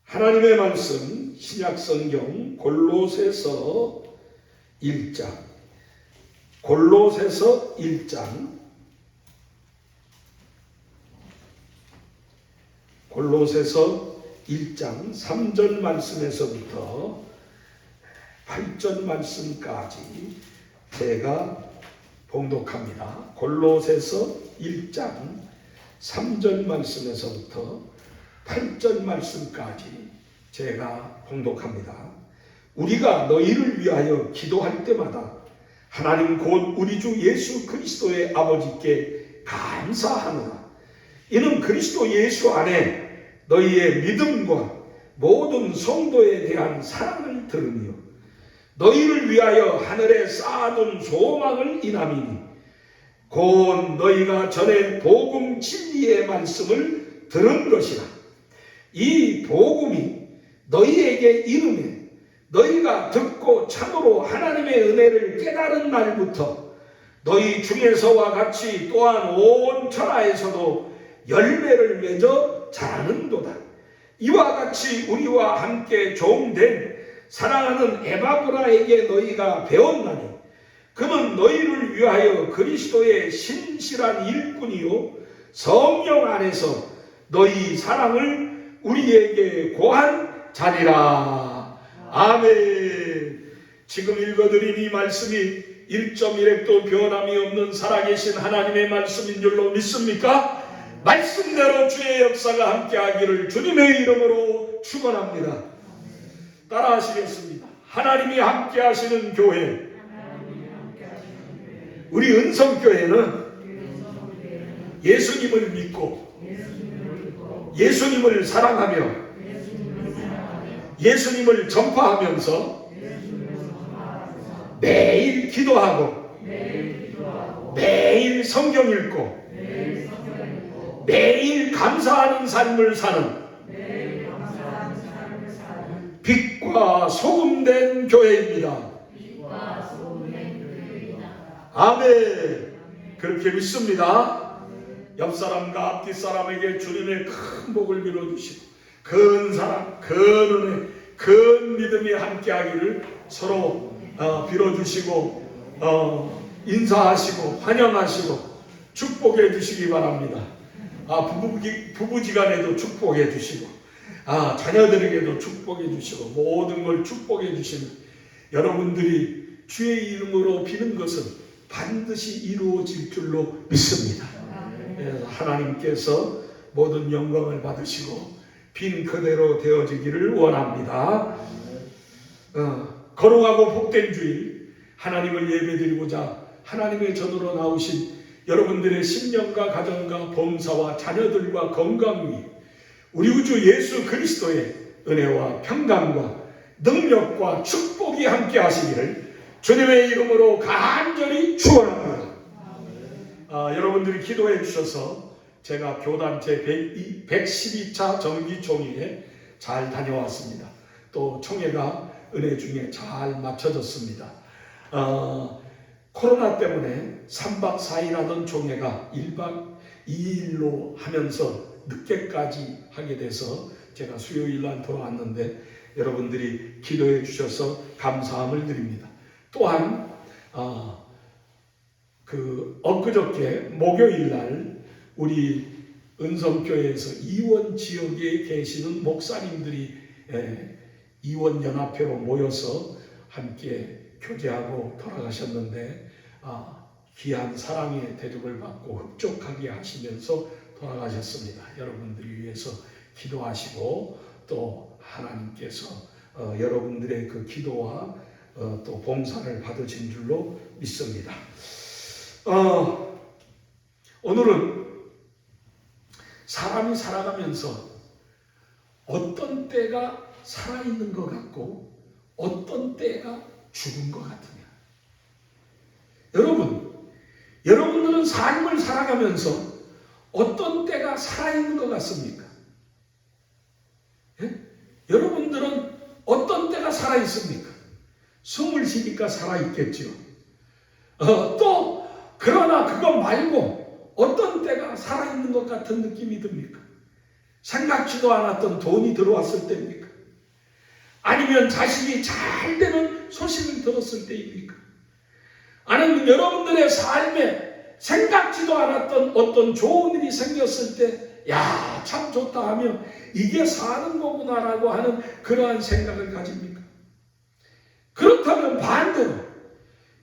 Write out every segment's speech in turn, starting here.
하나님의 말씀 신약성경 골로새서 1장 골로새서 1장 3절 말씀에서부터 8절 말씀까지 제가 봉독합니다. 골로새서 1장 3절 말씀에서부터 8절 말씀까지 제가 봉독합니다. 우리가 너희를 위하여 기도할 때마다 하나님 곧 우리 주 예수 그리스도의 아버지께 감사하노라. 이는 그리스도 예수 안에 너희의 믿음과 모든 성도에 대한 사랑을 들으며 너희를 위하여 하늘에 쌓아둔 소망을 인함이니 곧 너희가 전에 복음 진리의 말씀을 들은 것이라. 이 복음이 너희에게 이르매 너희가 듣고 참으로 하나님의 은혜를 깨달은 날부터 너희 중에서와 같이 또한 온 천하에서도 열매를 맺어 자라는도다. 이와 같이 우리와 함께 종된 사랑하는 에바브라에게 너희가 배웠나니 그는 너희를 위하여 그리스도의 신실한 일꾼이요 성령 안에서 너희 사랑을 우리에게 고한 자니라. 아멘. 지금 읽어드린 이 말씀이 1.1획도 변함이 없는 살아계신 하나님의 말씀인 줄로 믿습니까? 말씀대로 주의 역사가 함께하기를 주님의 이름으로 축원합니다. 따라 하시겠습니다. 하나님이 함께하시는 교회, 우리 은성교회는 예수님을 믿고 예수님을 사랑하며 예수님을 전파하면서 매일 기도하고 매일 성경 읽고 매일 감사하는 삶을 사는 빛과 소금된 교회입니다. 아멘. 그렇게 믿습니다. 옆 사람과 앞뒤 사람에게 주님의 큰 복을 빌어주시고 큰 사랑, 큰 은혜, 큰 믿음이 함께하기를 서로 빌어주시고 인사하시고 환영하시고 축복해 주시기 바랍니다. 부부지간에도 축복해 주시고 자녀들에게도 축복해 주시고 모든 걸 축복해 주시는 여러분들이 주의 이름으로 비는 것은 반드시 이루어질 줄로 믿습니다. 그래서 하나님께서 모든 영광을 받으시고 빈 그대로 되어지기를 원합니다. 거룩하고 복된 주일 하나님을 예배드리고자 하나님의 전으로 나오신 여러분들의 심령과 가정과 범사와 자녀들과 건강 위에 우리 주 예수 그리스도의 은혜와 평강과 능력과 축복이 함께 하시기를 주님의 이름으로 간절히 축원합니다. 여러분들이 기도해 주셔서 제가 교단 제112차 정기총회에 잘 다녀왔습니다. 또 총회가 은혜 중에 잘 마쳐졌습니다. 코로나 때문에 3박 4일 하던 총회가 1박 2일로 하면서 늦게까지 하게 돼서 제가 수요일날 돌아왔는데 여러분들이 기도해 주셔서 감사함을 드립니다. 또한 엊그저께 목요일날 우리 은성교회에서 이원 지역에 계시는 목사님들이 이원연합회로 모여서 함께 교제하고 돌아가셨는데 귀한 사랑의 대접을 받고 흡족하게 하시면서 돌아가셨습니다. 여러분들을 위해서 기도하시고 또 하나님께서 여러분들의 그 기도와 또 봉사를 받으신 줄로 믿습니다. 오늘은 사람이 살아가면서 어떤 때가 살아있는 것 같고 어떤 때가 죽은 것 같으냐. 여러분들은 삶을 살아가면서 어떤 때가 살아있는 것 같습니까? 예? 여러분들은 어떤 때가 살아있습니까? 숨을 쉬니까 살아있겠죠. 또 그러나 그거 말고 어떤 때가 살아있는 것 같은 느낌이 듭니까? 생각지도 않았던 돈이 들어왔을 때입니까? 아니면 자식이 잘 되는 소식을 들었을 때입니까? 아니면 여러분들의 삶에 생각지도 않았던 어떤 좋은 일이 생겼을 때, 야, 참 좋다 하며 이게 사는 거구나라고 하는 그러한 생각을 가집니까? 그렇다면 반대로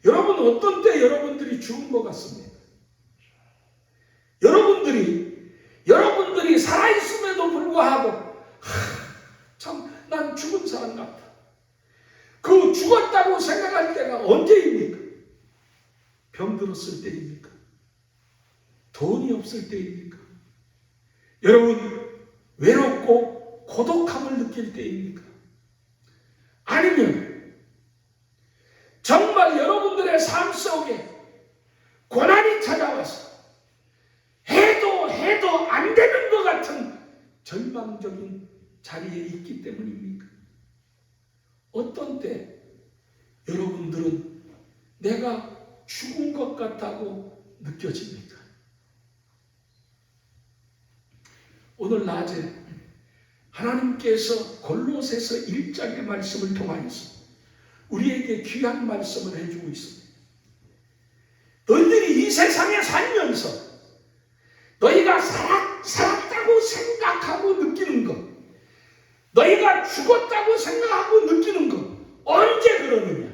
여러분 어떤 때 여러분들이 죽은 것 같습니다. 여러분들이 살아있음에도 불구하고 참 난 죽은 사람 같다. 그 죽었다고 생각할 때가 언제입니까? 병들었을 때입니까? 돈이 없을 때입니까? 여러분 외롭고 고독함을 느낄 때입니까? 아니면 정말 여러분들의 삶 속에 고난이 찾아와서 해도 안 되는 것 같은 절망적인 자리에 있기 때문입니까? 어떤 때 여러분들은 내가 죽은 것 같다고 느껴집니까? 오늘 낮에 하나님께서 골로새서 1장의 말씀을 통하여서 우리에게 귀한 말씀을 해주고 있습니다. 너희들이 이 세상에 살면서 너희가 살았다고 생각하고 느끼는 것, 너희가 죽었다고 생각하고 느끼는 것, 언제 그러느냐?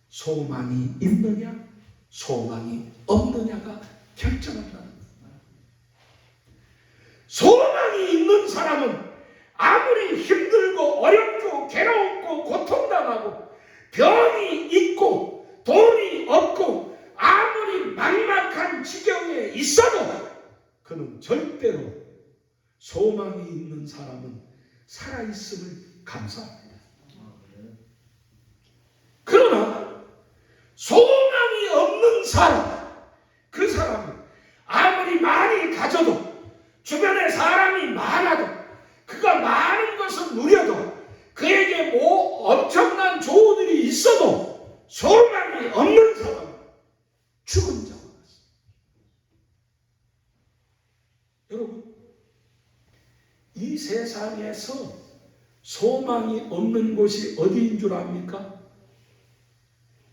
소망이 있느냐, 소망이 없느냐가 결정한다는 거예요. 소망이 있는 사람은 아무리 힘들고 어렵고 괴롭고 고통당하고 병이 있고 돈이 없고 아무리 막막한 지경에 있어도 그는 절대로 소망이 있는 사람은 살아있음을 감사합니다. 그러나 소망이 없는 사람, 그 사람은 아무리 많이 가져도 주변에 사람이 많아도 그가 많은 것을 누려도 그에게 뭐 엄청난 좋은 일이 있어도 소망이 없는 사람은 죽은 자와 같습니다. 여러분, 이 세상에서 소망이 없는 곳이 어디인 줄 압니까?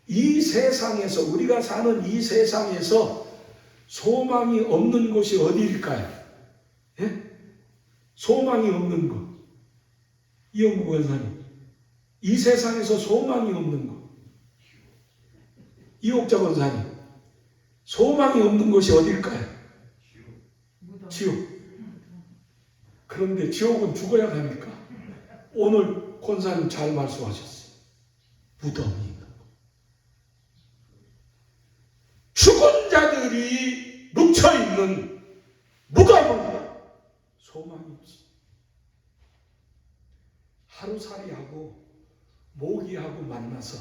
이 세상에서, 우리가 사는 이 세상에서 소망이 없는 곳이 어디일까요? 예? 소망이 없는 곳. 이영구 권사님, 이 세상에서 소망이 없는 곳. 이옥자 권사님, 소망이 없는 곳이 어딜까요? 지옥. 그런데 지옥은 죽어야 합니까? 오늘 권사님 잘 말씀하셨어요. 무덤이 있는 곳. 죽은 자들이 묻혀있는 무덤은 소망이 없습니다. 하루살이하고 모기하고 만나서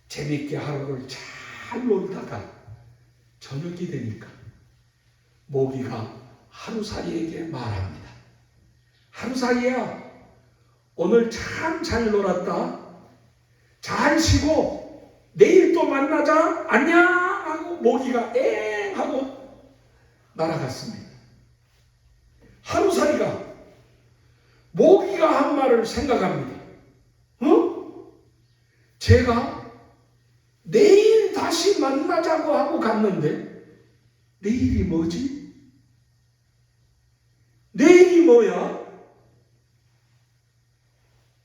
재밌게 하루를 잘 놀다가 저녁이 되니까 모기가 하루살이에게 말합니다. 하루살이야, 오늘 참 잘 놀았다. 잘 쉬고 내일 또 만나자. 안녕 하고 모기가 엥 하고 날아갔습니다. 하루살이가 모기가 한 말을 생각합니다. 제가 내일 다시 만나자고 하고 갔는데 내일이 뭐지? 내일이 뭐야?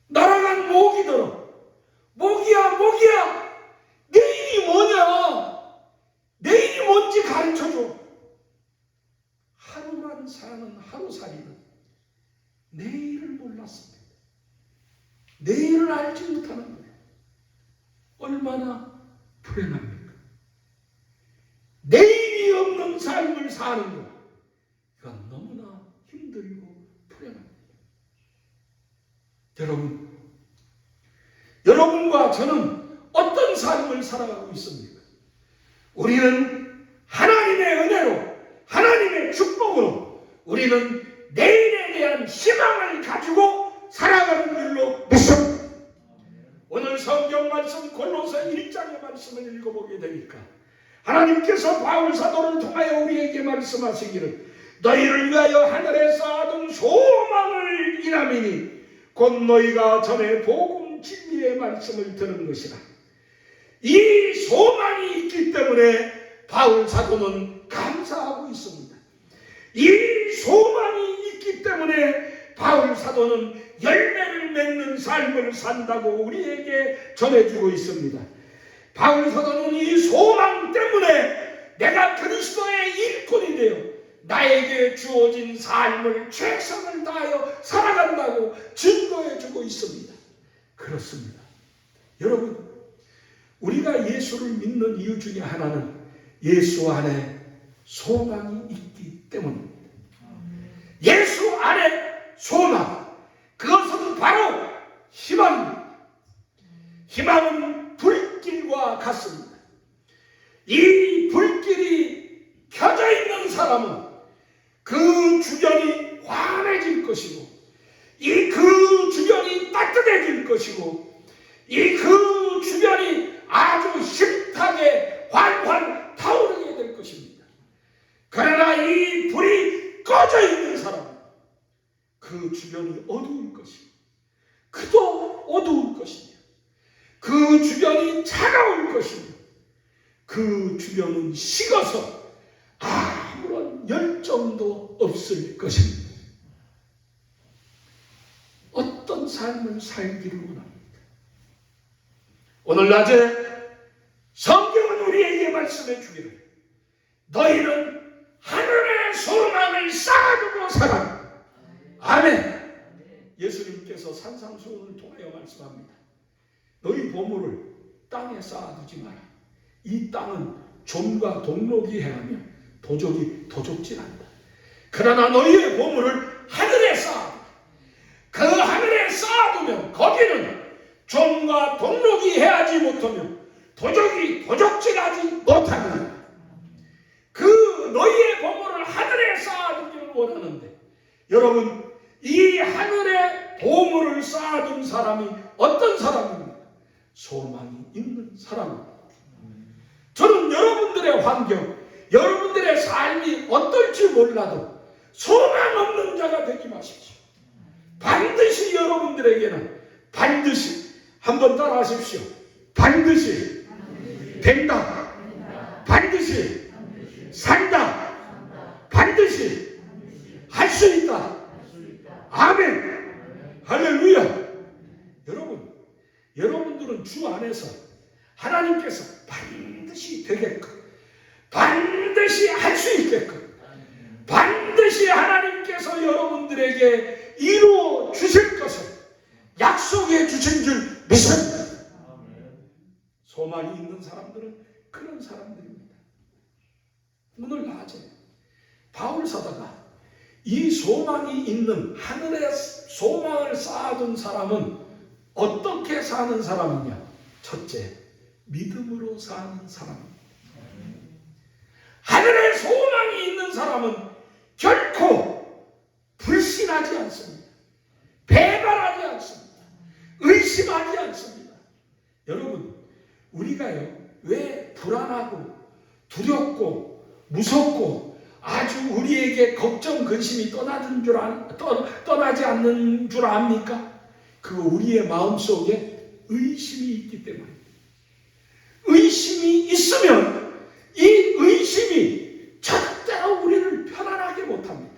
날아간 모기들아, 모기야, 내일이 뭐냐? 내일이 뭔지 가르쳐줘. 하루만 사는 하루살이는 내일을 몰랐습니다. 내일을 알지 못하는 거예요. 얼마나 불행합니까? 내일이 없는 삶을 사는 것, 이건 너무나 힘들고 불행합니다. 여러분과 저는 어떤 삶을 살아가고 있습니까? 우리는 하나님의 은혜로, 하나님의 축복으로 우리는 내일에 대한 희망을 가지고 살아가는 줄로 믿습니다. 오늘 성경 말씀 골로새 1장의 말씀을 읽어보게 되니까 하나님께서 바울 사도를 통하여 우리에게 말씀하시기를 너희를 위하여 하늘에 쌓아둔 소망을 인함이니 곧 너희가 전에 복음 진리의 말씀을 들은 것이라. 이 소망이 있기 때문에 바울 사도는 감사하고 있습니다. 이 소망이 있기 때문에 바울 사도는 열매를 맺는 삶을 산다고 우리에게 전해주고 있습니다. 바울 사도는 이 소망 때문에 내가 그리스도의 일꾼이 되어 나에게 주어진 삶을 최선을 다하여 살아간다고 증거해주고 있습니다. 그렇습니다. 여러분, 우리가 예수를 믿는 이유 중에 하나는 예수 안에 소망이 있기 때문입니다. 예수 안에 소망, 그것은 바로 희망입니다. 희망은 불길과 같습니다. 이 불길이 켜져 있는 사람은 그 주변이 환해질 것이고, 그 주변이 따뜻해질 것이고, 그 주변이 아주 힘차게 활활 타오르게 될 것입니다. 그러나 이 불이 꺼져 있는 사람은 그 주변이 어두울 것이고, 그도 어두울 것이며, 그 주변이 차가울 것이며, 그 주변은 식어서 아무런 열정도 없을 것입니다. 어떤 삶을 살기를 원합니다. 오늘 낮에 성경은 우리에게 말씀해 주기를 너희는 하늘의 소망을 쌓아두고 살아. 아멘. 예수님께서 산상수훈을 통하여 말씀합니다. 너희 보물을 땅에 쌓아두지 마라. 이 땅은 좀과 동록이 행하며 도적질한다. 그러나 너희의 보물을 하늘에 쌓아두라. 그 하늘에 쌓아두면 거기는 좀과 동록이 해하지 못하며 도적질하지 못하느니라. 그 너희의 보물을 하늘에 쌓아두기를 원하는데, 여러분, 이 하늘에 보물을 쌓아둔 사람이 어떤 사람입니까? 소망이 있는 사람입니다. 저는 여러분들의 환경, 여러분들의 삶이 어떨지 몰라도 소망 없는 자가 되지 마십시오. 반드시 여러분들에게는 반드시 한번 따라 하십시오. 반드시 된다. 반드시 산다. 반드시 할 수 있다. 아멘. 할렐루야. 여러분들은 주 안에서 하나님께서 반드시 되게끔, 반드시 할 수 있게끔, 반드시 하나님께서 여러분들에게 이루어 주실 것을 약속해 주신 줄 믿습니다. 소망이 있는 사람들은 그런 사람들입니다. 오늘 낮에 바울 사도가 이 소망이 있는 하늘의 소망을 쌓아둔 사람은 어떻게 사는 사람이냐? 첫째, 믿음으로 사는 사람입니다. 하늘의 소망이 있는 사람은 결코 불신하지 않습니다. 배반하지 않습니다. 의심하지 않습니다. 여러분, 우리가요, 왜 불안하고 두렵고 무섭고 아주 우리에게 걱정, 근심이 떠나지 않는 줄 압니까? 그 우리의 마음속에 의심이 있기 때문입니다. 의심이 있으면 이 의심이 절대로 우리를 편안하게 못합니다.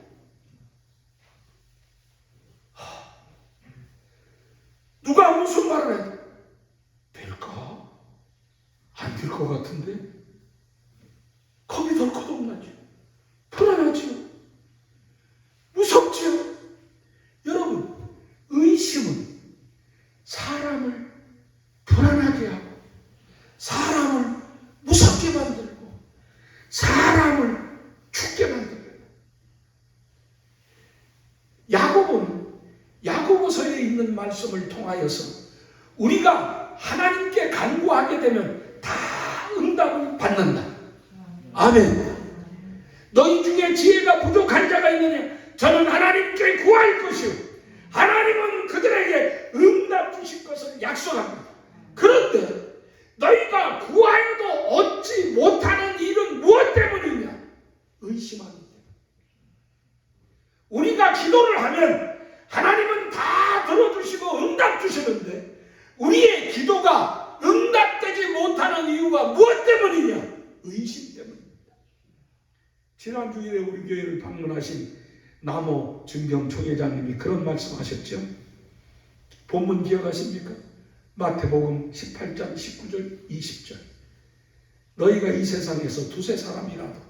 누가 무슨 말을 해도 될까? 안 될 것 같은데? 겁이 덜컥 나죠. 불안하죠. 무섭죠. 여러분, 의심은 사람을 불안하게 하고 사람을 무섭게 만들고 사람을 죽게 만들어요. 야고보서에 있는 말씀을 통하여서 우리가 하나님께 간구하게 되면 다 응답을 받는다. 아멘. 너희 중에 지혜가 부족한 자가 있느냐? 저는 하나님께 구할 것이요, 하나님은 그들에게 응답 주실 것을 약속합니다. 그런데 너희가 구하여도 얻지 못하는 일은 무엇 때문이냐? 의심하기 때문에. 우리가 기도를 하면 하나님은 다 들어주시고 응답 주시는데 우리의 기도가 응답되지 못하는 이유가 무엇 때문이냐? 의심 때문입니다. 지난 주일에 우리 교회를 방문하신 남호 증경 총회장님이 그런 말씀하셨죠. 본문 기억하십니까? 마태복음 18장 19절 20절. 너희가 이 세상에서 두세 사람이라도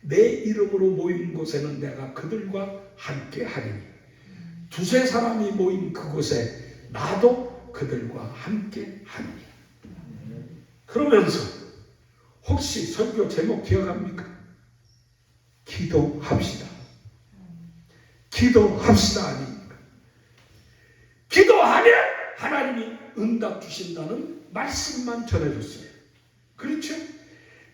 내 이름으로 모인 곳에는 내가 그들과 함께 하리니 두세 사람이 모인 그곳에 나도 그들과 함께 하리니. 그러면서 혹시 설교 제목 기억합니까? 기도합시다. 기도합시다 아닙니까? 기도하면 하나님이 응답 주신다는 말씀만 전해줬어요. 그렇죠?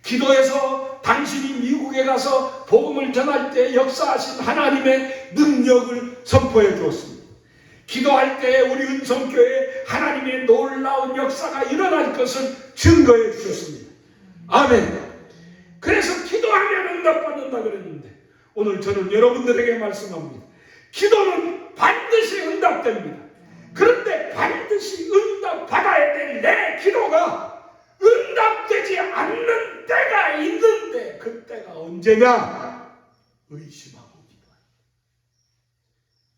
기도해서 당신이 미국에 가서 복음을 전할 때 역사하신 하나님의 능력을 선포해 주었습니다. 기도할 때 우리 은성교회에 하나님의 놀라운 역사가 일어날 것을 증거해 주셨습니다. 아멘. 그래서 기도하면 응답받는다 그랬는데 오늘 저는 여러분들에게 말씀합니다. 기도는 반드시 응답됩니다. 그런데 반드시 응답받아야 될 내 기도가 응답되지 않는 때가 있는데 그 때가 언제냐? 의심하고 기도하는.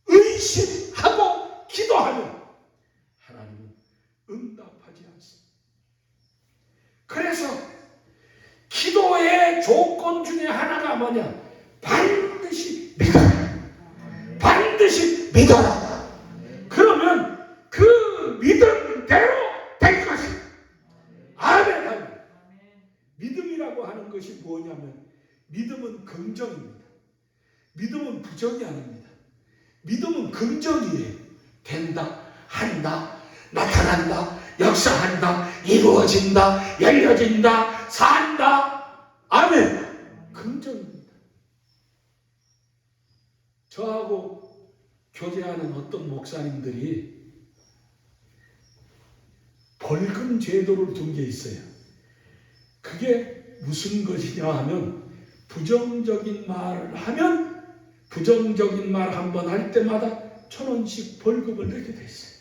의심하고 기도하면 하나님은 응답하지 않습니다. 그래서 기도의 조건 중에 하나가 뭐냐? 반드시 믿어라. 반드시 믿어라. 그러면 그 믿음대로 될 것입니다. 아멘. 아멘. 믿음이라고 하는 것이 뭐냐면 믿음은 긍정입니다. 믿음은 부정이 아닙니다. 믿음은 긍정이에요. 된다, 한다, 나타난다, 역사한다, 이루어진다, 열려진다, 산다. 아멘. 긍정입니다. 저하고 교제하는 어떤 목사님들이 벌금 제도를 둔 게 있어요. 그게 무슨 것이냐 하면 부정적인 말을 하면 부정적인 말 한 번 할 때마다 1,000원씩 벌금을 내게 돼 있어요.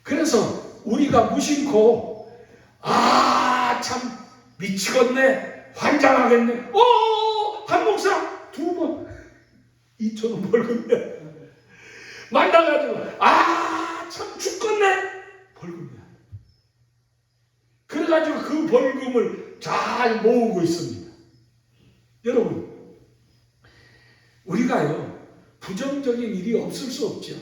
그래서 우리가 무심코 참 미치겠네, 환장하겠네, 한 목사 2번 2,000원 벌금 내. 만나가지고 참 죽겠네, 벌금 내. 그래가지고 그 벌금을 잘 모으고 있습니다. 여러분, 우리가요 부정적인 일이 없을 수 없죠.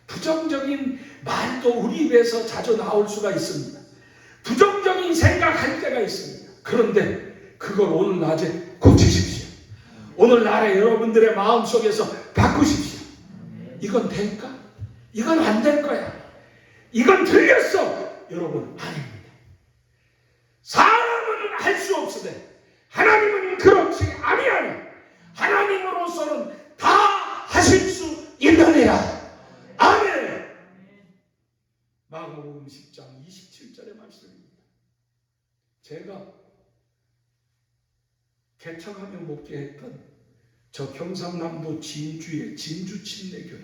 부정적인 말도 우리 입에서 자주 나올 수가 있습니다. 부정적인 생각할 때가 있습니다. 그런데 그걸 오늘 낮에 고치십시오. 오늘 날에 여러분들의 마음속에서 바꾸십시오. 이건 될까? 이건 안 될 거야. 이건 틀렸어. 여러분, 아닙니다. 사람은 할 수 없으되 하나님은 그렇지 아니하니 하나님으로서는 다 하실 수 있느니라. 아멘. 마가복음 10장 27절의 말씀입니다. 제가 개척하며 목회했던 저 경상남도 진주의 진주침례교회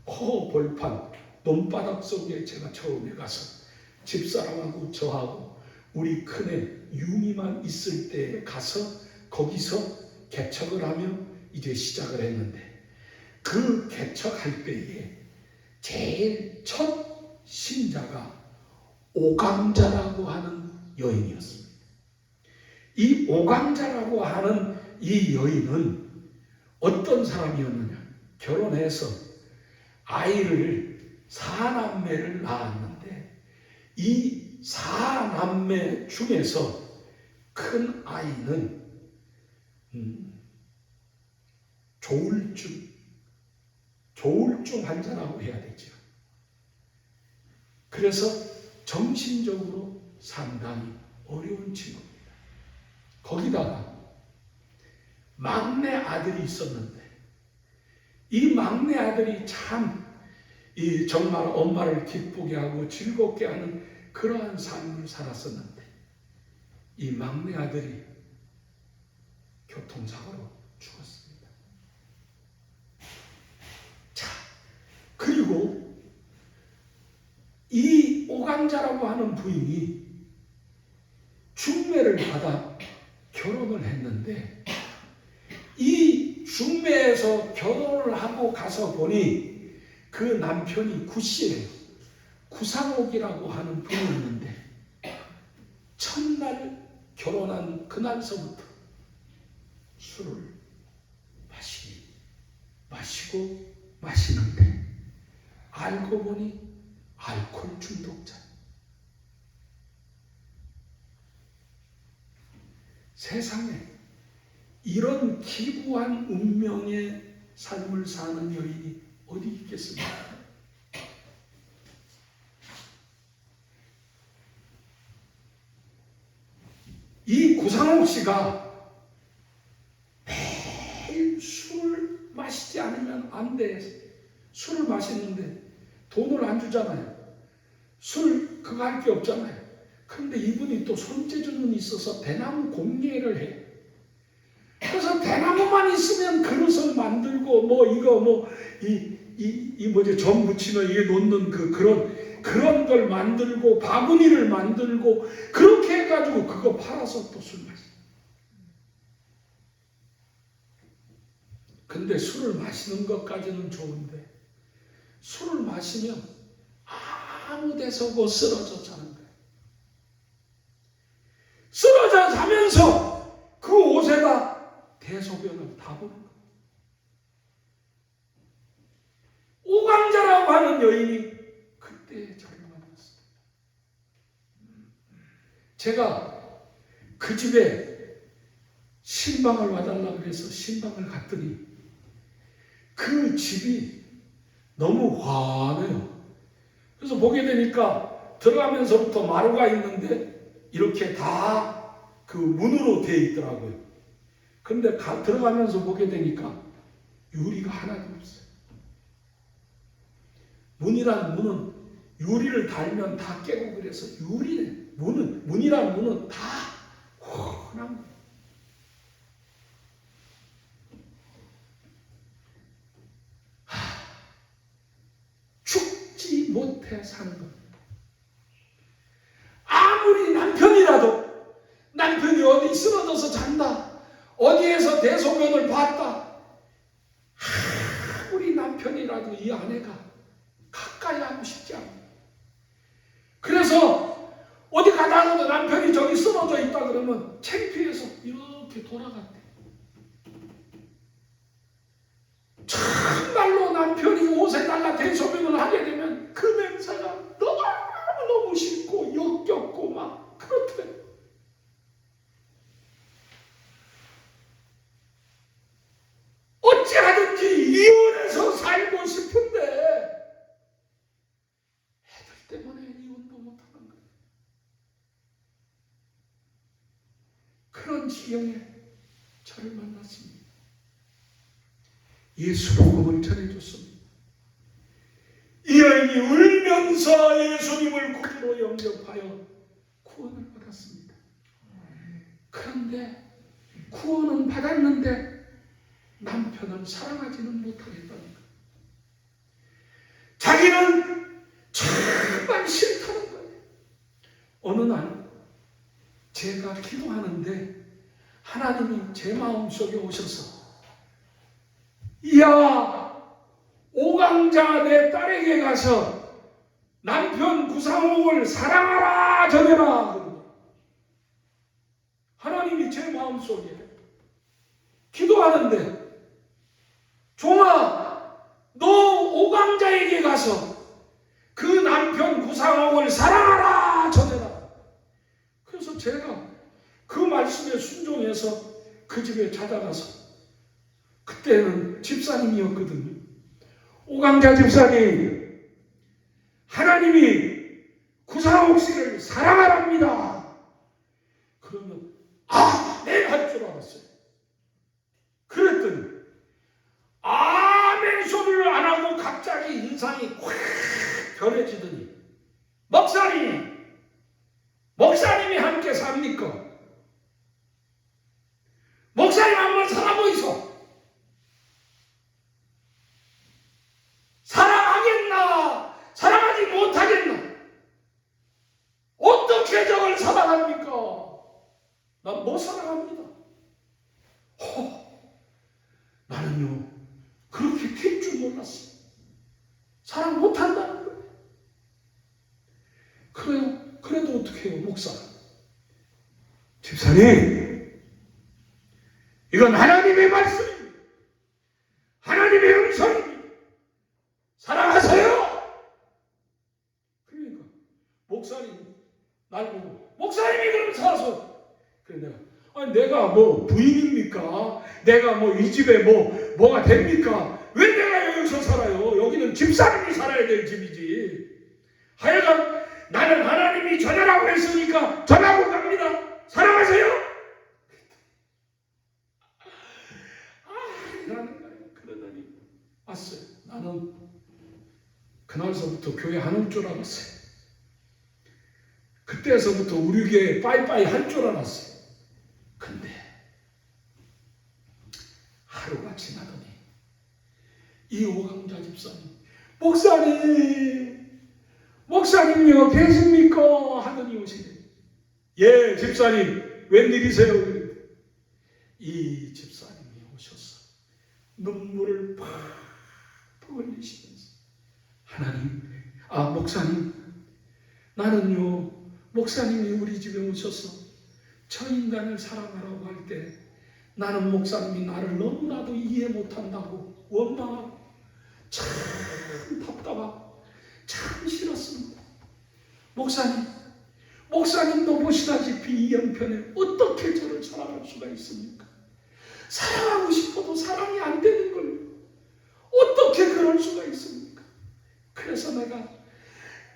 허벌판 논바닥 속에 제가 처음에 가서 집사람하고 저하고 우리 큰애 융이만 있을 때에 가서 거기서 개척을 하며 이제 시작을 했는데 그 개척할 때에 제일 첫 신자가 오강자라고 하는 여인이었습니다. 이 오강자라고 하는 이 여인은 어떤 사람이었느냐? 결혼해서 아이를 4남매를 낳았는데 이 4남매 중에서 큰 아이는 조울증 환자라고 해야 되죠. 그래서 정신적으로 상당히 어려운 친구입니다. 거기다가 막내 아들이 있었는데 이 막내 아들이 정말 엄마를 기쁘게 하고 즐겁게 하는 그러한 삶을 살았었는데 이 막내 아들이 교통사고로 죽었습니다. 그리고 이 오강자라고 하는 부인이 중매를 받아 결혼을 했는데 이 중매에서 결혼을 하고 가서 보니 그 남편이 구씨예요. 구상옥이라고 하는 분이었는데 첫날 결혼한 그날서부터 술을 마시는데 알고 보니 알코올 중독자. 세상에 이런 기구한 운명의 삶을 사는 여인이 어디 있겠습니까? 이 구상옥 씨가 매일 술을 마시지 않으면 안 돼. 술을 마시는데 돈을 안 주잖아요. 술 그거 할 게 없잖아요. 그런데 이분이 또 손재주는 있어서 대나무 공예를 해. 그래서 대나무만 있으면 그릇을 만들고 점 붙이면 이게 놓는 그런 걸 만들고 바구니를 만들고 그렇게 해가지고 그거 팔아서 또 술 마셔. 근데 술을 마시는 것까지는 좋은데 술을 마시면 아무 데서고 쓰러져 자는 거예요. 쓰러져 자면서 그 옷에다 대소변을 다 보는 거예요. 오강자라고 하는 여인이 그때 저를 만났어요. 제가 그 집에 신방을 와달라고 해서 신방을 갔더니 그 집이 너무 환해요. 그래서 보게 되니까 들어가면서부터 마루가 있는데 이렇게 다 그 문으로 되어 있더라고요. 근데 들어가면서 보게 되니까 유리가 하나도 없어요. 문이란 문은 유리를 달면 다 깨고 그래서 문이란 문은 다 환한 거예요. 죽지 못해 사는 겁니다. 아무리 남편이 어디 쓰러져서 잔다, 어디에서 대소변을 봤다, 아무리 남편이라도 이 아내가 가까이 하고 싶지 않아. 그래서 어디 가다가도 남편이 저기 쓰러져 있다 그러면 창피해서 이렇게 돌아갔대. 정말로 남편이 옷에다가 대소변을 하게 되면 그 냄새가 너무 싫고 역겹고 막 그렇대. 어찌하든지 이혼해서 살고 싶은데 애들 때문에 이혼도 못하는 거예요. 그런 지경에 저를 만났습니다. 예수 복음을 전해줬습니다. 이 여인이 울면서 예수님을 구주로 영접하여 구원을 받았습니다. 그런데 구원은 받았는데 남편을 사랑하지는 못하겠다는 거예요. 자기는 정말 싫다는 거예요. 어느 날 제가 기도하는데 하나님이 제 마음속에 오셔서 야, 오강자 내 딸에게 가서 남편 구상옥을 사랑하라 전해라. 하나님이 제 마음속에 기도하는데 종아, 너 오강자에게 가서 그 남편 구상옥을 사랑하라 전해라. 그래서 제가 그 말씀에 순종해서 그 집에 찾아가서 그때는 집사님이었거든요. 오강자 집사님, 하나님이 구상옥 씨를 사랑하랍니다. 그러면 아멘 할 줄 알았어요. 그랬더니 아멘 소리를 안 하고 갑자기 인상이 확 변해지더니 목사님이 함께 삽니까? 목사님 한번 살아보이소. 사랑하겠나? 나는요 그렇게 될 줄 몰랐어요. 사랑 못한다는 거예요. 그래도 어떻게 해요, 목사? 집사님, 이건 하나님의 말씀입니다. 하나님의 음성입니다. 사랑하세요. 그러니까 목사님 날 보고 목사님이 그러면 살아서 그래 내가 뭐 부인입니까? 내가 뭐 이 집에 뭐가 됩니까? 왜 내가 여기서 살아요? 여기는 집사님이 살아야 될 집이지. 하여간 나는 하나님이 전하라고 했으니까 전하고 갑니다. 사랑하세요. 이러는 거예요. 그러더니 왔어요. 나는 그날서부터 교회 안 올 줄 알았어요. 그때서부터 우리 교회 빠이빠이 할 줄 알았어요. 근데 하루가 지나더니 이 오강자 집사님, 목사님요 계십니까? 하더니 오시네. 예, 집사님 웬일이세요? 이 집사님이 오셔서 눈물을 팍 흘리시면서 목사님, 나는요 목사님이 우리 집에 오셔서 저 인간을 사랑하라고 할 때 나는 목사님이 나를 너무나도 이해 못한다고 원망하고 참 답답하고 참 싫었습니다. 목사님도 보시다시피 이 형편에 어떻게 저를 사랑할 수가 있습니까? 사랑하고 싶어도 사랑이 안 되는 걸 어떻게 그럴 수가 있습니까? 그래서 내가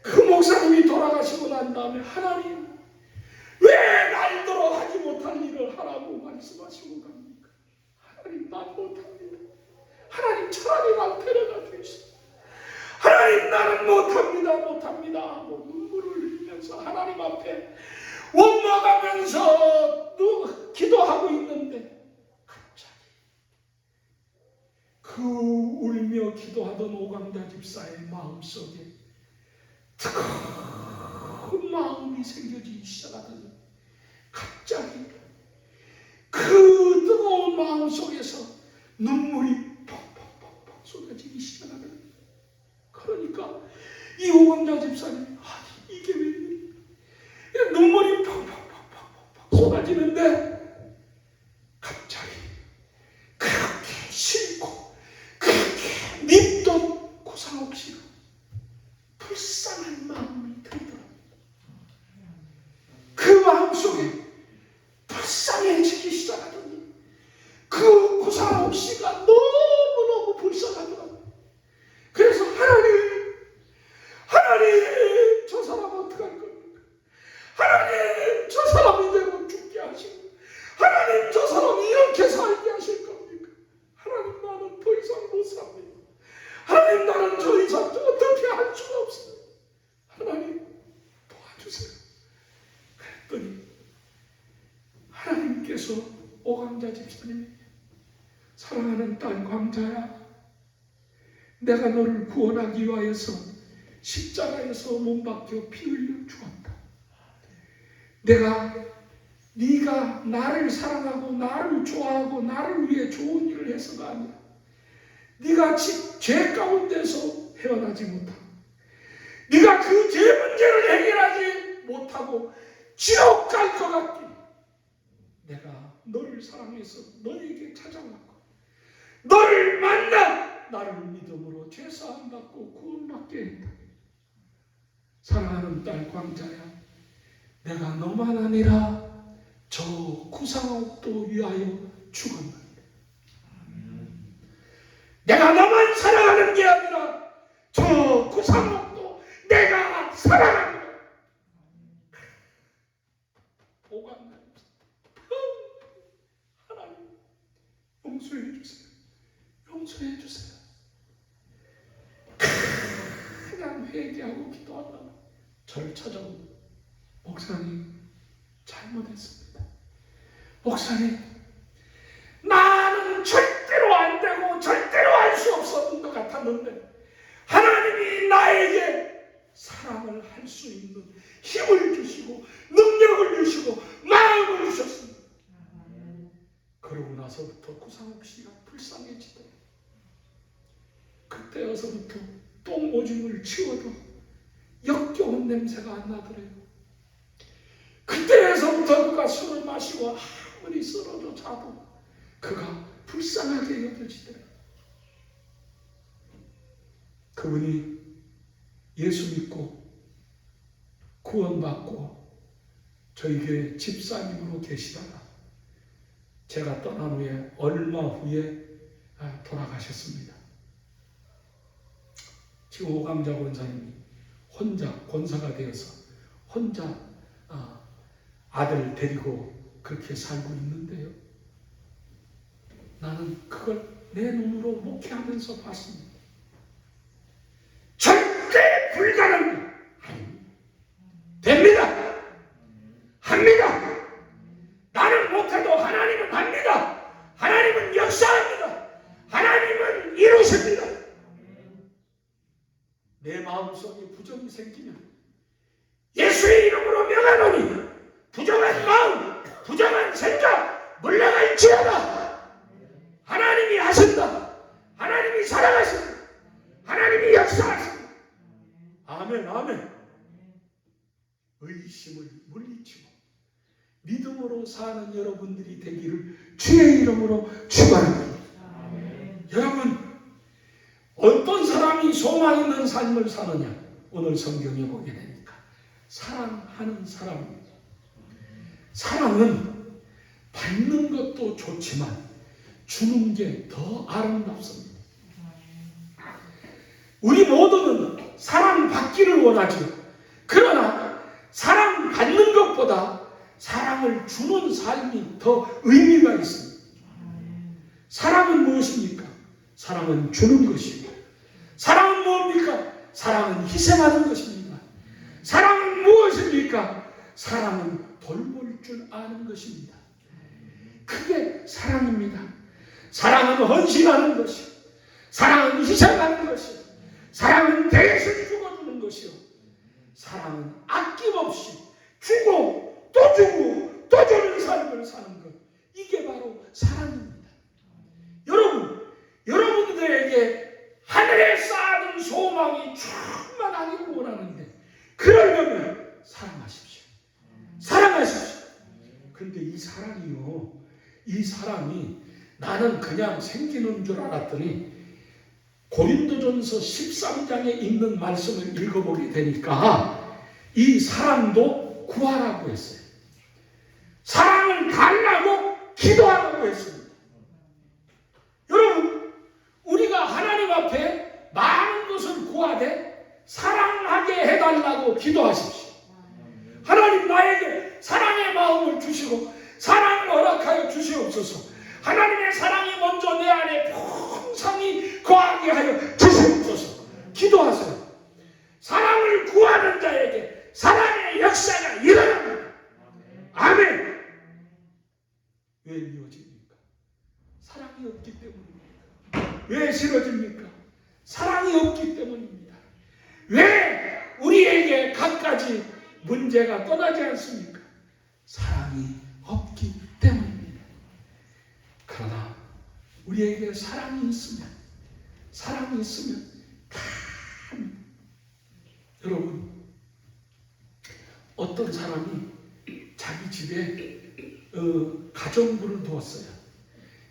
그 목사님이 돌아가시고 난 다음에 하나님 왜 날더러 하지 못할 일을 하라고 말씀하시고 갑니까? 하나님 난 못합니다. 하나님 차라리 날 데려가 주시오. 하나님 나는 못합니다 하고 눈물을 흘리면서 하나님 앞에 원망하면서 기도하고 있는데 갑자기 그 울며 기도하던 오강자 집사의 마음속에 뜨거운 마음이 생겨지기 시작하더니 갑자기 그 뜨거운 마음 속에서 눈물이 펑펑펑펑 쏟아지기 시작하더니 그러니까 이 오강자 집사님 이게 웬일이야? 눈물이 펑펑펑펑 쏟아지는데 갑자기 그렇게 싫고 그렇게 밉던 고상옥 씨가 불쌍한 마음이 들더라. 그 마음속에 불쌍해지기 시작하더니 그 고상옥 씨가 너무너무 불쌍하더라고요. 그래서 하나님 저 사람 어떡할 겁니까? 하나님 저 사람 이대로 죽게 하시고 하나님 저 사람 이렇게 살게 하실 겁니까? 하나님 나는 더 이상 못 삽니다. 하나님 나는 더 이상 어떻게 할 수가 없습니다. 하나님 도와주세요. 그랬더니 하나님께서 오강자 집사님이 사랑하는 딸 광자야, 내가 너를 구원하기 위하여서 십자가에서 몸 박혀 피 흘려 죽었다. 네가 나를 사랑하고 나를 좋아하고 나를 위해 좋은 일을 해서가 아니라 네가 죄 가운데서 헤어나지 못하고 네가 그 죄 문제를 해결하지 못하고 지옥 갈 것 같기에 내가 너를 사랑해서 너에게 찾아왔고 너를 만나 나를 믿음으로 죄사함 받고 구원받게 했다. 사랑하는 딸 광자야, 내가 너만 아니라 저 구상옥도 위하여 죽었는데 내가 너만 사랑하는 게 아니라 저 구상옥도 내가 사랑합니다. 오간다. 하나님 용서해 주세요. 용서해 주세요. 그냥 회개하고 기도하다가 저를 찾아오고 목사님 잘못했습니다. 목사님 나는 절대로 안 되고 절대로 할 수 없었던 것 같았는데 하나님이 나에게 사랑을 할 수 있는 힘을 주시고 능력을 주시고 마음을 주셨습니다. 그러고 나서부터 구상옥 씨가 불쌍해지더라고요. 그때여서부터 똥 오줌을 치워도 역겨운 냄새가 안 나더래요. 그때에서부터 그가 술을 마시고 아무리 쓰러져 자도 그가 불쌍하게 여겨지더래요. 그분이 예수 믿고 구원받고 저희 교회 집사님으로 계시다가 제가 떠난 후에 얼마 후에 돌아가셨습니다. 지금 오감자 권사님이 혼자 권사가 되어서 혼자 아들 데리고 그렇게 살고 있는데요. 나는 그걸 내 눈으로 목회하면서 봤습니다. 절대 불가능합니다. 됩니다. 합니다. 나는 못해도 하나님은 합니다. 하나님은 역사합니다. 하나님은 이루십니다. 내 마음속에 부정이 생기면 예수의 이름으로 명하노니 부정한 마음, 부정한 생각 물러갈지어다. 하나님이 하신다. 하나님이 살아가신다. 하나님이 역사하신다. 아멘, 아멘. 의심을 물리치고 믿음으로 사는 여러분들이 되기를 주의 이름으로 축원합니다. 여러분, 어떤 사람이 소망 있는 삶을 사느냐? 오늘 성경에 보게 되니까 사랑하는 사람입니다. 사랑은 받는 것도 좋지만 주는 게 더 아름답습니다. 우리 모두는 사랑받기를 원하죠. 그러나 사랑받는 것보다 사랑을 주는 삶이 더 의미가 있습니다. 사랑은 무엇입니까? 사랑은 주는 것이고, 사랑은 뭡니까? 사랑은 희생하는 것입니다. 사랑은 무엇입니까? 사랑은 돌볼 줄 아는 것입니다. 그게 사랑입니다. 사랑은 헌신하는 것이요, 사랑은 희생하는 것이요, 사랑은 대신 죽어주는 것이요, 사랑은 아낌없이 주고 또 주고 또 주는 삶을 사는 것, 이게 바로 사랑입니다. 여러분들에게 하늘에 쌓아둔 소망이 충만하기를 원하는데, 그러려면 사랑하십시오. 사랑하십시오. 근데 이 사랑이 나는 그냥 생기는 줄 알았더니 고린도전서 13장에 있는 말씀을 읽어보게 되니까 이 사랑도 구하라고 했어요. 사랑을 달라고 기도하라고 했습니다. 여러분, 우리가 하나님 앞에 많은 것을 구하되 사랑하게 해달라고 기도하십시오. 하나님, 나에게 사랑의 마음을 주시고 사랑을 허락하여 주시옵소서. 하나님의 사랑이 먼저 내 안에 풍성히 거하게 하여 주시옵소서. 기도하세요. 사랑을 구하는 자에게 사랑의 역사가 일어납니다. 아멘. 왜 미워집니까? 사랑이 없기 때문입니다. 왜 싫어집니까? 사랑이 없기 때문입니다. 왜 우리에게 갖가지 문제가 떠나지 않습니까? 사랑이 없기 때문입니다. 그러나 우리에게 사랑이 있으면 다 합니다. 여러분, 어떤 사람이 자기 집에 가정부를 두었어요.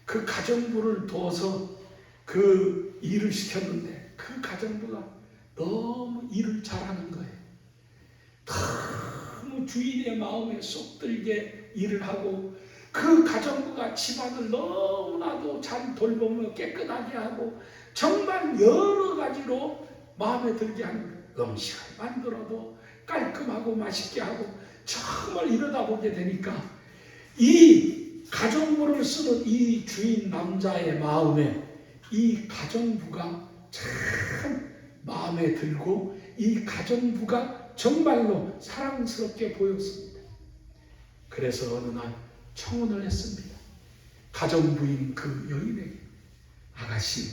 그 가정부를 두어서 그 일을 시켰는데 그 가정부가 너무 일을 잘하는 거예요. 너무 주인의 마음에 쏙 들게 일을 하고, 그 가정부가 집안을 너무나도 잘 돌보며 깨끗하게 하고 정말 여러 가지로 마음에 들게 하는 거예요. 음식을 만들어도 깔끔하고 맛있게 하고, 정말 이러다 보게 되니까 이 가정부를 쓰는 이 주인 남자의 마음에 이 가정부가 참 마음에 들고, 이 가정부가 정말로 사랑스럽게 보였습니다. 그래서 어느 날 청혼을 했습니다. 가정부인 그 여인에게, 아가씨,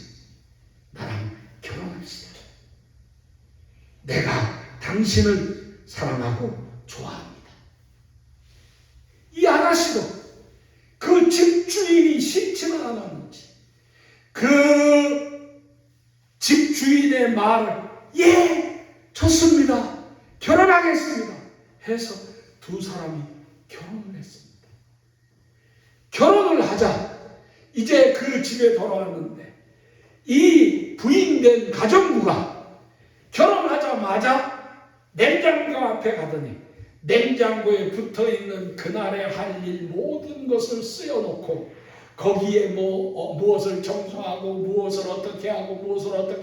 나랑 결혼합시다. 내가 당신을 사랑하고 좋아합니다. 이 아가씨도 그 집주인이 싫지는 않았는지 그 집주인 부인의 말을 예, 좋습니다, 결혼하겠습니다 해서 두 사람이 결혼을 했습니다. 결혼을 하자 이제 그 집에 돌아왔는데 이 부인된 가정부가 결혼하자마자 냉장고 앞에 가더니 냉장고에 붙어있는 그날에 할 일 모든 것을 쓰여놓고 거기에 무엇을 청소하고 무엇을 어떻게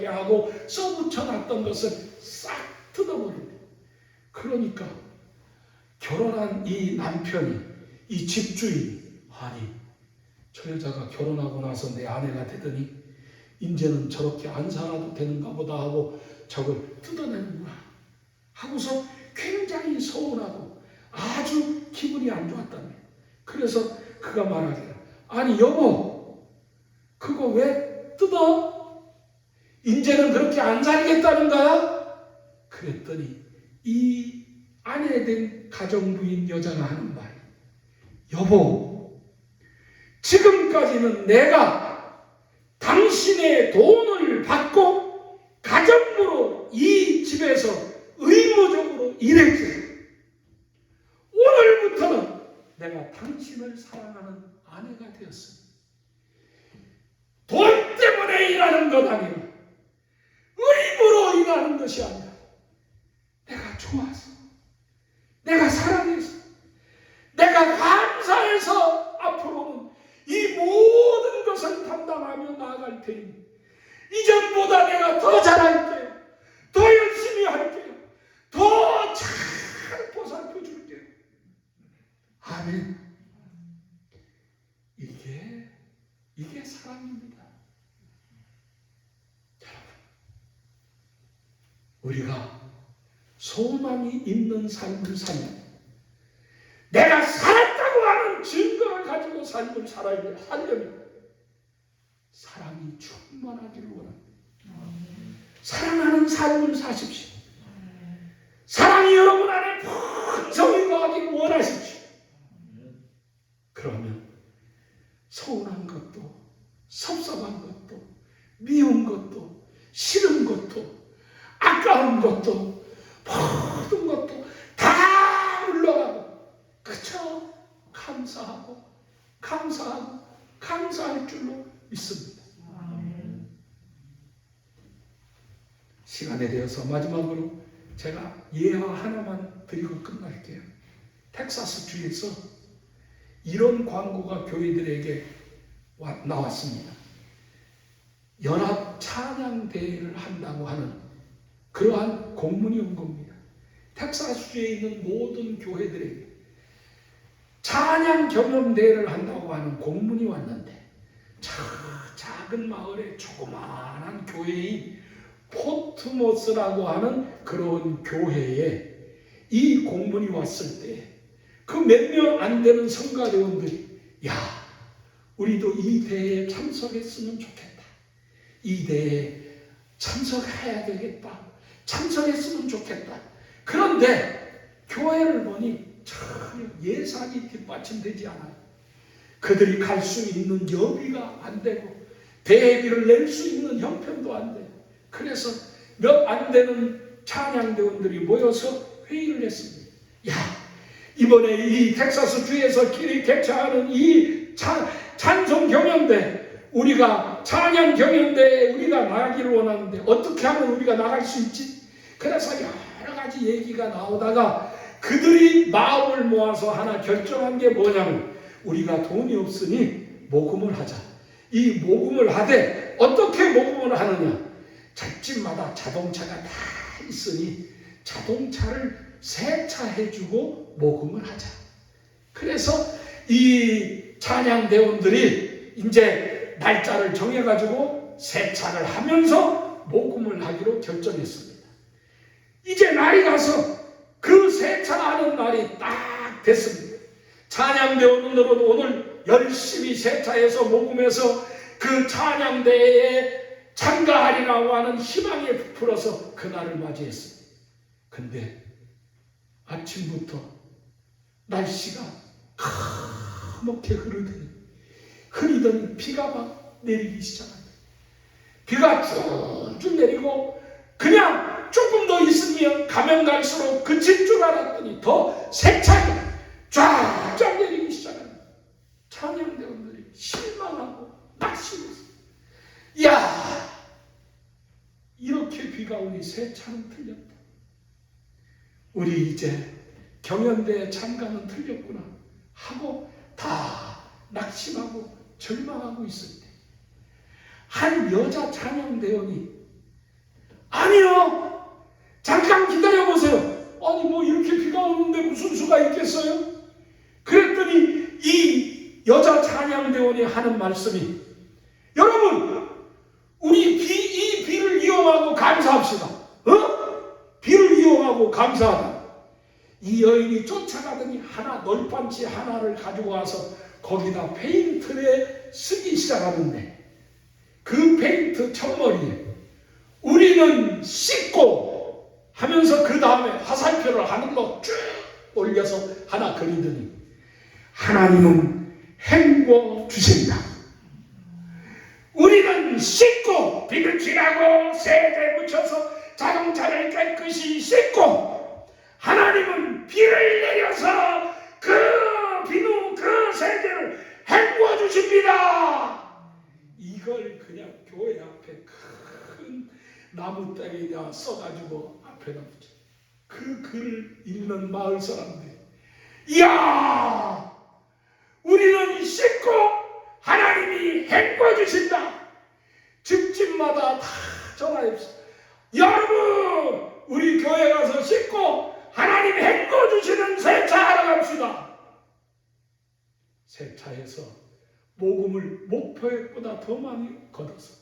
하고 써붙여놨던 것을 싹 뜯어버립니다. 그러니까 결혼한 이 남편이, 이 집주인이, 아니 저 여자가 결혼하고 나서 내 아내가 되더니 이제는 저렇게 안 살아도 되는가 보다 하고 저걸 뜯어내는구나 하고서 굉장히 서운하고 아주 기분이 안 좋았답니다. 그래서 그가 말하기를, 아니 여보, 그거 왜 뜯어? 이제는 그렇게 안 살겠다는 거야? 그랬더니 이 아내된 가정부인 여자가 하는 말이, 여보, 지금까지는 내가 당신의 돈을 받고 가정부로 이 집에서 의무적으로 일했어요. 오늘부터는 내가 당신을 사랑하는 아내가 되었습니다. 돈 때문에 일하는 것 아니라 의무로 일하는 것이 아니라 내가 좋아서, 내가 사랑해서, 내가 감사해서 앞으로는 이 모든 것을 담당하며 나아갈 테니 이전보다 내가 더 잘할게요. 더 열심히 할게요. 더 잘 보살펴 줄게요. 아멘. 이게 사랑입니다. 여러분, 우리가 소망이 있는 삶을 살면, 내가 살았다고 하는 증거를 가지고 삶을 살려면 사랑이 충만하기를 원합니다. 사랑하는 삶을 사십시오. 사랑이 여러분 안에 풍성히 거하기를 원하십시오. 그러면 서운한 것도, 섭섭한 것도, 미운 것도, 싫은 것도, 아까운 것도, 모든 것도 다 물러가고 그저 감사할 줄로 믿습니다. 시간에 대해서 마지막으로 제가 예화 하나만 드리고 끝날게요. 텍사스주에서 이런 광고가 교회들에게 나왔습니다. 연합 찬양 대회를 한다고 하는 그러한 공문이 온 겁니다. 텍사스주에 있는 모든 교회들에게 찬양 경험 대회를 한다고 하는 공문이 왔는데, 작은 마을의 조그마한 교회인 포트모스라고 하는 그런 교회에 이 공문이 왔을 때 그 몇 명 안 되는 성가대원들이, 야, 우리도 이 대회에 참석했으면 좋겠다. 이 대회에 참석해야 되겠다. 참석했으면 좋겠다. 그런데 교회를 보니 전혀 예산이 뒷받침되지 않아요. 그들이 갈 수 있는 여비가 안 되고 대회비를 낼 수 있는 형편도 안 돼요. 그래서 몇 안 되는 찬양대원들이 모여서 회의를 했습니다. 야, 이번에 이 텍사스 주에서 길이 개최하는 이 찬송 경연대, 우리가 찬양 경연대에 우리가 나가기를 원하는데 어떻게 하면 우리가 나갈 수 있지? 그래서 여러 가지 얘기가 나오다가 그들이 마음을 모아서 하나 결정한 게 뭐냐면, 우리가 돈이 없으니 모금을 하자. 이 모금을 하되 어떻게 모금을 하느냐? 집집마다 자동차가 다 있으니 자동차를 세차해주고 모금을 하자. 그래서 이 찬양대원들이 이제 날짜를 정해가지고 세차를 하면서 모금을 하기로 결정했습니다. 이제 날이 가서 그 세차하는 날이 딱 됐습니다. 찬양대원들은 오늘 열심히 세차해서 모금해서 그 찬양대회에 참가하리라고 하는 희망에 부풀어서 그날을 맞이했습니다. 근데 아침부터 날씨가 까맣게 흐리더니 비가 막 내리기 시작합니다. 비가 쭉쭉 내리고 그냥 조금 더 있으면 가면 갈수록 그칠 줄 알았더니 더 세차게 쫙쫙 내리기 시작합니다. 찬양대원들이 실망하고 낙심했어요. 이야, 이렇게 비가 오니 세차는 틀렸다. 우리 이제 경연대회 참가는 틀렸구나 하고 다 낙심하고 절망하고 있을 때 한 여자 찬양대원이 아니요, 잠깐 기다려보세요. 아니 뭐 이렇게 비가 오는데 무슨 수가 있겠어요? 그랬더니 이 여자 찬양대원이 하는 말씀이, 여러분 우리 이 비를 이용하고 감사합시다. 비를 이용하고 감사하다. 이 여인이 쫓아가더니 하나 널빤지 하나를 가지고 와서 거기다 페인트를 쓰기 시작하는데 그 페인트 첫머리에 우리는 씻고 하면서 그 다음에 화살표를 하늘로 쭉 올려서 하나 그리더니 하나님은 헹궈 주신다. 우리는 씻고 비를 칠하고 세제 묻혀서 자동차를 깨끗이 씻고 하나님은 비를 내려서 그 비누 그 세제를 헹궈 주십니다. 이걸 그냥 교회 앞에 큰 나무다리에다 써가지고 앞에다 붙여. 그 글을 읽는 마을 사람들이 이야, 우리는 씻고 하나님이 헹궈 주신다. 집집마다 다 전화했어. 여러분 우리 교회 가서 씻고 하나님 헹궈 주시는 세차하러 갑시다. 세차해서 모금을 목표보다 더 많이 걷어서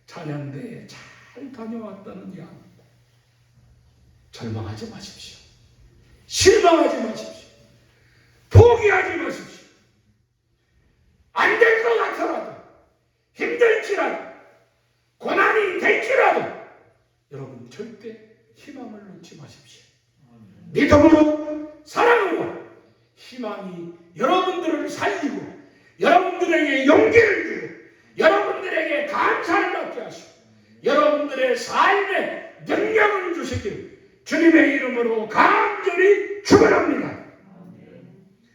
찬양대에 잘 다녀왔다는 이야기입니다. 절망하지 마십시오. 실망하지 마십시오. 포기하지 마십시오. 안 될 것 같더라도, 힘들지라도, 고난이 될지라도 여러분 절대 희망을 놓지 마십시오. 믿음으로, 사랑으로 희망이 여러분들을 살리고 여러분들에게 용기를 주고 여러분들에게 감사를 받게 하시고 여러분들의 삶에 능력을 주시길 주님의 이름으로 간절히 축원합니다.